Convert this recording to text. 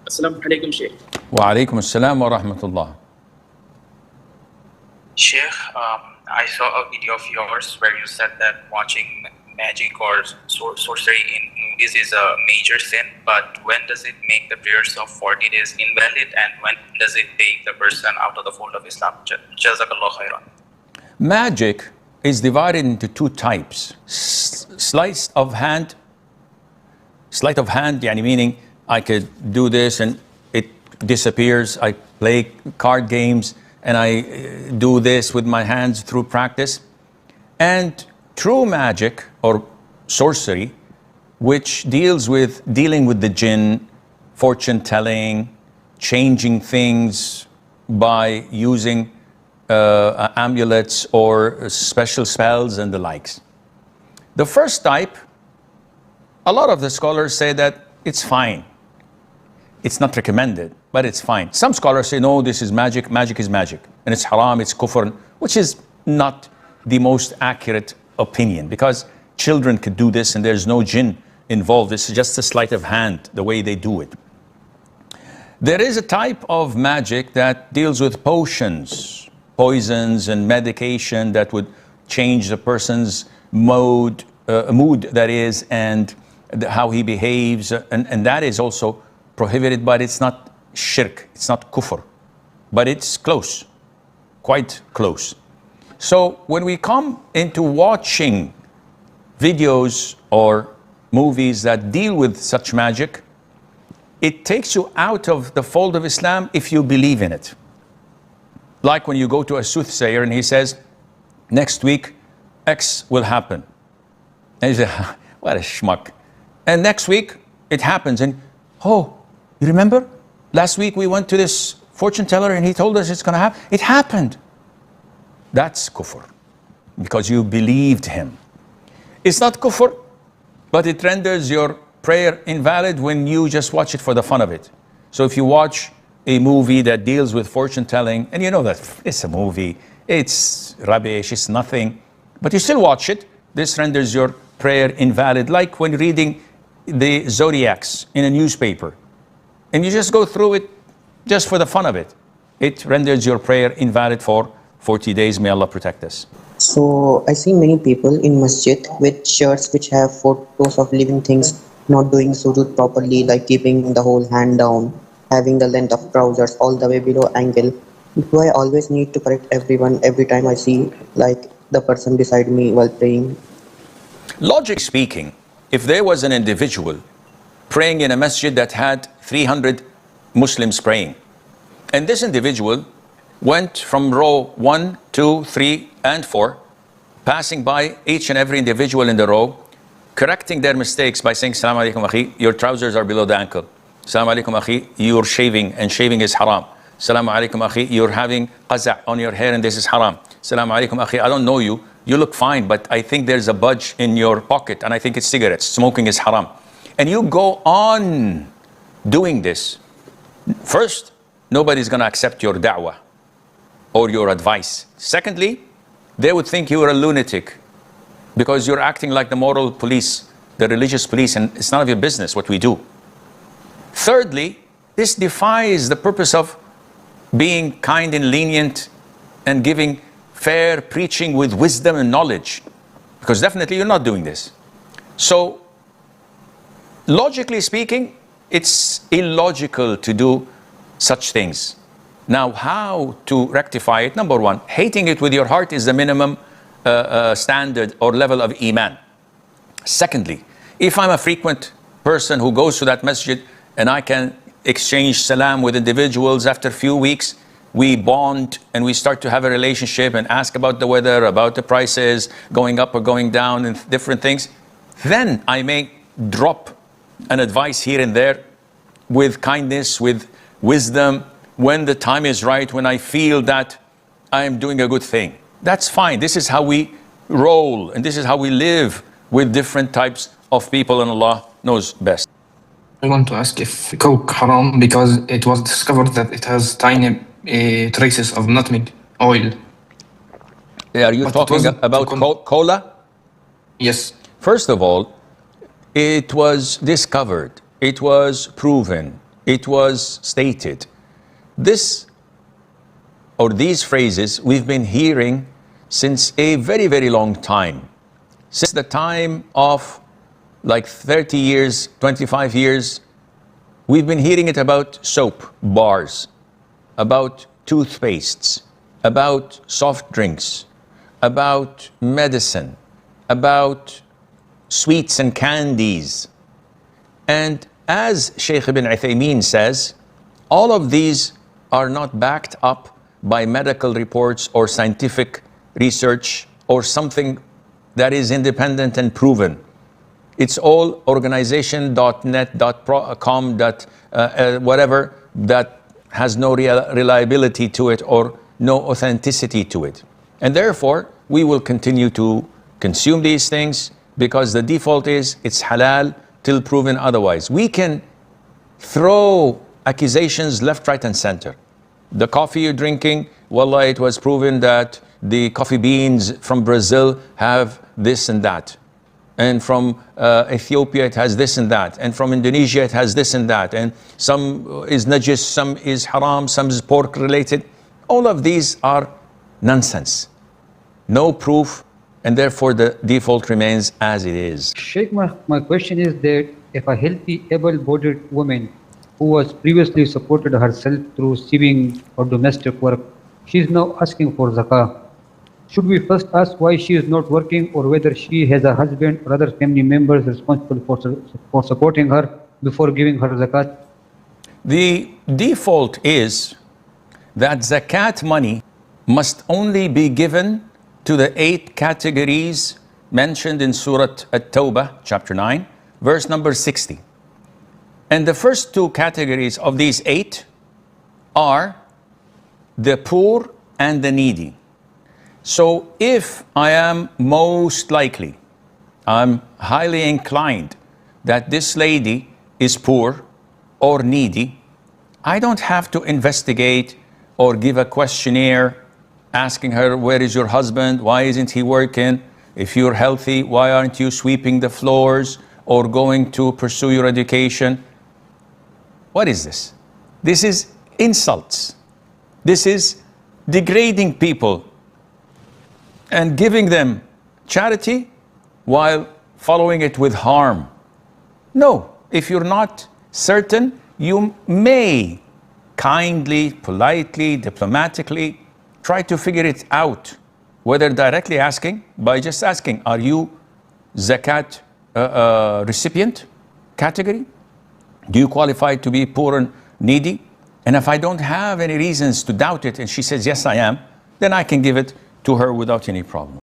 Assalamu alaikum, Sheikh. Wa alaikum assalam wa rahmatullah. Sheikh, I saw a video of yours where you said that watching magic or sorcery in movies is a major sin, but when does it make the prayers of 40 days invalid, and when does it take the person out of the fold of Islam? Jazakallah khairan. Magic is divided into two types. Sleight of hand, yani meaning I could do this and it disappears. I play card games and I do this with my hands through practice. And true magic or sorcery, which dealing with the jinn, fortune telling, changing things by using amulets or special spells and the likes. The first type, a lot of the scholars say that it's fine. It's not recommended, but it's fine. Some scholars say, no, this is magic. Magic is magic. And it's haram, it's kufr, which is not the most accurate opinion, because children could do this and there's no jinn involved. This is just a sleight of hand, the way they do it. There is a type of magic that deals with potions, poisons and medication that would change the person's mood, that is, and how he behaves. And that is also prohibited, but it's not shirk, it's not kufr, but it's close, quite close. So when we come into watching videos or movies that deal with such magic, it takes you out of the fold of Islam if you believe in it. Like when you go to a soothsayer and he says, next week, X will happen. And you say, what a schmuck. And next week, it happens. And, oh, you remember? Last week we went to this fortune teller and he told us it's going to happen. It happened. That's kufr, because you believed him. It's not kufr, but it renders your prayer invalid when you just watch it for the fun of it. So if you watch a movie that deals with fortune telling, and you know that it's a movie, it's rubbish, it's nothing, but you still watch it, this renders your prayer invalid. Like when reading the zodiacs in a newspaper, and you just go through it just for the fun of it, it renders your prayer invalid for 40 days. May Allah protect us. So I see many people in masjid with shirts which have photos of living things not doing sujood properly, like keeping the whole hand down, having the length of trousers all the way below ankle. Do I always need to correct everyone every time I see like the person beside me while praying? Logic speaking, if there was an individual praying in a masjid that had 300 Muslims praying, and this individual went from row 1, 2, 3, and 4, passing by each and every individual in the row, correcting their mistakes by saying, Assalamu alaikum akhi, your trousers are below the ankle. Assalamu alaikum akhi, you're shaving and shaving is haram. Assalamu alaikum akhi, you're having qaza' on your hair and this is haram. Assalamu alaikum akhi, I don't know you, you look fine, but I think there's a budge in your pocket and I think it's cigarettes. Smoking is haram. And you go on doing this. First, nobody's going to accept your da'wah or your advice. Secondly, they would think you are a lunatic because you're acting like the moral police, the religious police, and it's none of your business what we do. Thirdly, this defies the purpose of being kind and lenient and giving fair preaching with wisdom and knowledge, because definitely you're not doing this. So, logically speaking, it's illogical to do such things. Now, how to rectify it? Number one, hating it with your heart is the minimum standard or level of iman. Secondly, if I'm a frequent person who goes to that masjid and I can exchange salam with individuals, after a few weeks, we bond and we start to have a relationship and ask about the weather, about the prices, going up or going down and different things, then I may drop an advice here and there with kindness, with wisdom, when the time is right, when I feel that I am doing a good thing. That's fine. This is how we roll and this is how we live with different types of people, and Allah knows best. I want to ask if Coke haram because it was discovered that it has tiny traces of nutmeg oil. Are you talking about cola? Yes. First of all, it was discovered, it was proven it was stated. This or these phrases we've been hearing since a very, very long time. Since the time of like 30 years, 25 years, we've been hearing it about soap bars, about toothpastes, about soft drinks, about medicine, about sweets and candies. And as Sheikh Ibn Uthaymeen says, all of these are not backed up by medical reports or scientific research or something that is independent and proven. It's all organization.net, .com, whatever, that has no reliability to it or no authenticity to it. And therefore, we will continue to consume these things because the default is it's halal till proven otherwise. We can throw accusations left, right, and center. The coffee you're drinking, wallah, it was proven that the coffee beans from Brazil have this and that. And from Ethiopia, it has this and that. And from Indonesia, it has this and that. And some is najis, some is haram, some is pork related. All of these are nonsense. No proof, and therefore the default remains as it is. Sheikh, my question is that if a healthy, able-bodied woman who was previously supported herself through sieving or domestic work, she is now asking for zakah. Should we first ask why she is not working or whether she has a husband or other family members responsible for supporting her before giving her zakat? The default is that zakat money must only be given to the 8 categories mentioned in Surah At-Tawbah, chapter 9, verse number 60. And the first 2 categories of these 8 are the poor and the needy. So if I am most likely, I'm highly inclined that this lady is poor or needy, I don't have to investigate or give a questionnaire asking her, where is your husband? Why isn't he working? If you're healthy, why aren't you sweeping the floors or going to pursue your education? What is this? This is insults. This is degrading people and giving them charity while following it with harm. No, if you're not certain, you may kindly, politely, diplomatically try to figure it out, whether directly asking, by just asking, are you zakat recipient category? Do you qualify to be poor and needy? And if I don't have any reasons to doubt it and she says, yes, I am, then I can give it to her without any problem.